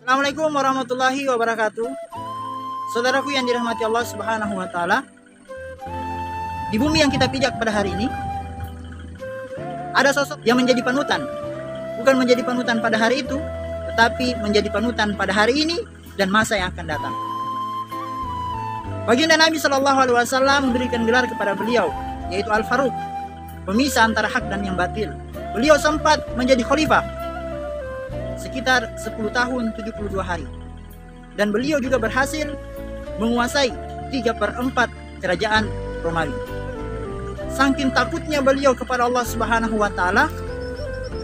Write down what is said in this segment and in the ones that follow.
Assalamualaikum warahmatullahi wabarakatuh. Saudaraku yang dirahmati Allah Subhanahu wa taala. Di bumi yang kita pijak pada hari ini ada sosok yang menjadi panutan. Bukan menjadi panutan pada hari itu, tetapi menjadi panutan pada hari ini dan masa yang akan datang. Baginda Nabi Shallallahu alaihi wasallam memberikan gelar kepada beliau, yaitu Al-Faruq, pemisah antara hak dan yang batil. Beliau sempat menjadi khalifah sekitar 10 tahun 72 hari. Dan beliau juga berhasil menguasai 3/4 kerajaan Romawi. Saking takutnya beliau kepada Allah Subhanahu wa taala,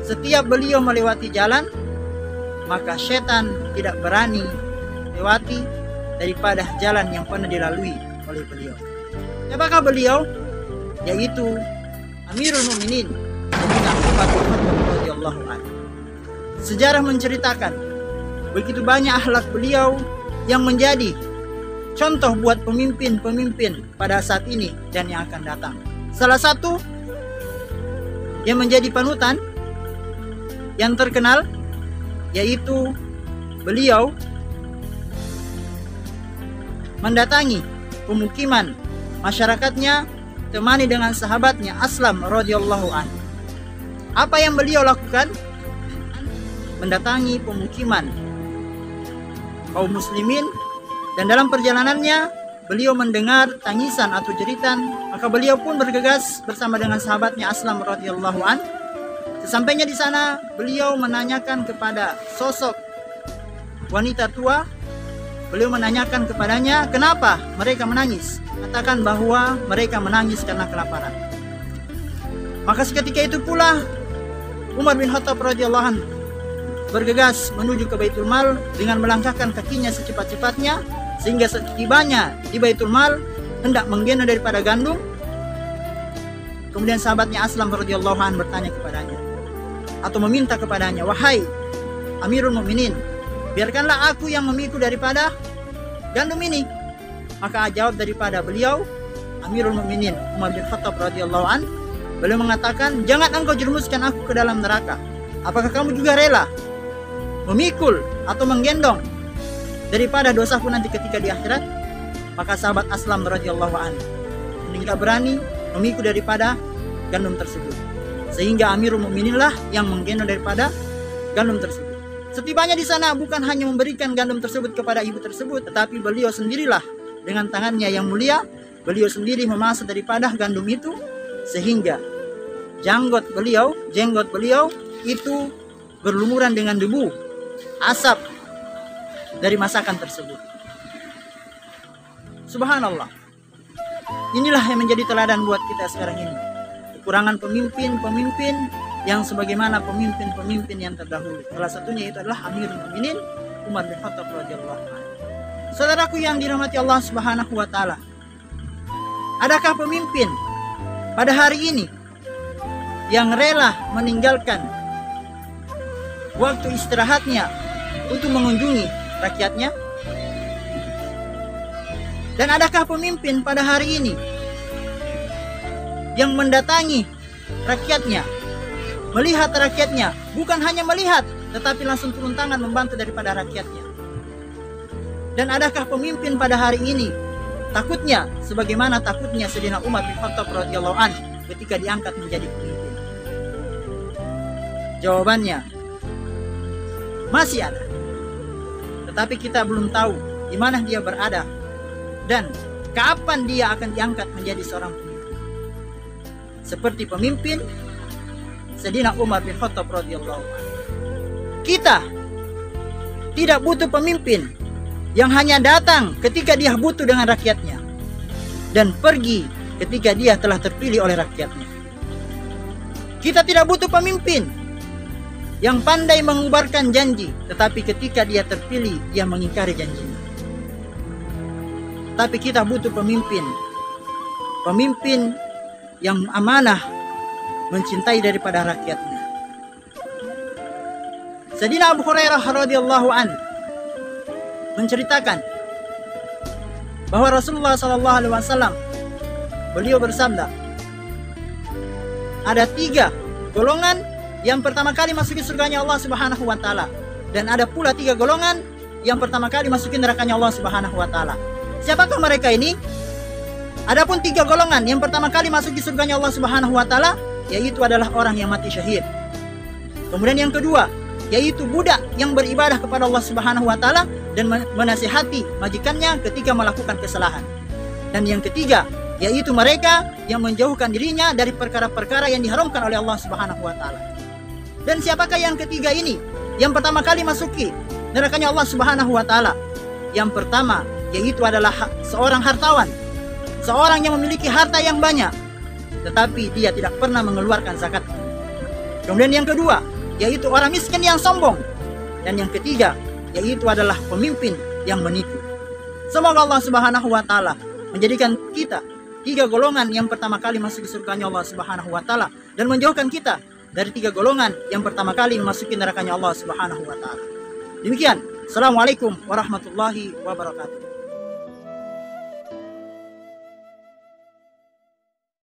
setiap beliau melewati jalan, maka setan tidak berani lewati daripada jalan yang pernah dilalui oleh beliau. Siapakah beliau? Yaitu Amirul Mukminin Umar bin Khattab radhiyallahu anhu. Sejarah menceritakan begitu banyak akhlak beliau yang menjadi contoh buat pemimpin-pemimpin pada saat ini dan yang akan datang. Salah satu yang menjadi panutan yang terkenal yaitu beliau mendatangi pemukiman masyarakatnya, temani dengan sahabatnya Aslam radhiyallahu anhu. Apa yang beliau lakukan? Mendatangi pemukiman kaum muslimin, dan dalam perjalanannya beliau mendengar tangisan atau jeritan, maka beliau pun bergegas bersama dengan sahabatnya Aslam radhiyallahu an. Sesampainya di sana, beliau menanyakan kepada sosok wanita tua. Beliau menanyakan kepadanya, kenapa mereka menangis? Katakan bahwa mereka menangis karena kelaparan. Maka seketika itu pula Umar bin Khattab radhiyallahu anhu bergegas menuju ke Baitul Mal dengan melangkahkan kakinya secepat-cepatnya, sehingga setibanya di Baitul Mal hendak menggendong daripada gandum. Kemudian sahabatnya Aslam radhiyallahu anhu bertanya kepadanya atau meminta kepadanya, wahai Amirul Mukminin, biarkanlah aku yang memikul daripada gandum ini. Maka jawab daripada beliau Amirul Mukminin Umar bin Khattab radhiyallahu anhu, beliau mengatakan, jangan engkau jerumuskan aku ke dalam neraka. Apakah kamu juga rela memikul atau menggendong daripada dosaku nanti ketika di akhirat? Maka sahabat Aslam radhiyallahu anhu tidak berani memikul daripada gandum tersebut, sehingga Amirul Mukminin lah yang menggendong daripada gandum tersebut. Setibanya di sana, bukan hanya memberikan gandum tersebut kepada ibu tersebut, tetapi beliau sendirilah dengan tangannya yang mulia, beliau sendiri memasak daripada gandum itu, sehingga jenggot beliau itu berlumuran dengan debu, asap dari masakan tersebut. Subhanallah. Inilah yang menjadi teladan buat kita sekarang ini. Kekurangan pemimpin-pemimpin yang sebagaimana pemimpin-pemimpin yang terdahulu. Salah satunya itu adalah Amirul Mukminin Umar bin Khattab radhiyallahu anhu. Saudaraku yang dirahmati Allah Subhanahu wa taala, adakah pemimpin pada hari ini yang rela meninggalkan waktu istirahatnya untuk mengunjungi rakyatnya? Dan adakah pemimpin pada hari ini yang mendatangi rakyatnya, melihat rakyatnya, bukan hanya melihat, tetapi langsung turun tangan membantu daripada rakyatnya? Dan adakah pemimpin pada hari ini takutnya sebagaimana takutnya Sayyidina Umar bin Khattab radhiyallahu anhu ketika diangkat menjadi pemimpin? Jawabannya masih ada, tetapi kita belum tahu di mana dia berada dan kapan dia akan diangkat menjadi seorang pemimpin. Seperti pemimpin Sayyidina Umar bin Khattab radhiyallahu anhu. Kita tidak butuh pemimpin yang hanya datang ketika dia butuh dengan rakyatnya dan pergi ketika dia telah terpilih oleh rakyatnya. Kita tidak butuh pemimpin yang pandai mengubarkan janji, tetapi ketika dia terpilih, dia mengingkari janjinya. Tapi kita butuh pemimpin yang amanah, mencintai daripada rakyatnya. Sayyidina Abu Hurairah radhiyallahu anhu menceritakan bahwa Rasulullah sallallahu alaihi wasallam beliau bersabda, ada 3 golongan yang pertama kali masuk surganya Allah Subhanahu wa taala. Dan ada pula 3 golongan yang pertama kali masukin nerakanya Allah Subhanahu wa taala. Siapakah mereka ini? Adapun 3 golongan yang pertama kali masuk di surganya Allah Subhanahu wa taala, yaitu adalah orang yang mati syahid. Kemudian yang kedua, yaitu budak yang beribadah kepada Allah Subhanahu wa taala dan menasihati majikannya ketika melakukan kesalahan. Dan yang ketiga, yaitu mereka yang menjauhkan dirinya dari perkara-perkara yang diharamkan oleh Allah Subhanahu wa taala. Dan siapakah yang ketiga ini? Yang pertama kali masuki nerakanya Allah Subhanahu wa taala. Yang pertama, yaitu adalah seorang hartawan. Seorang yang memiliki harta yang banyak, tetapi dia tidak pernah mengeluarkan zakat. Kemudian yang kedua, yaitu orang miskin yang sombong. Dan yang ketiga, yaitu adalah pemimpin yang menipu. Semoga Allah Subhanahu wa taala menjadikan kita 3 golongan yang pertama kali masuk ke surganya Allah Subhanahu wa taala dan menjauhkan kita dari 3 golongan yang pertama kali memasuki nerakanya Allah Subhanahu wa taala. Demikian. Assalamualaikum warahmatullahi wabarakatuh.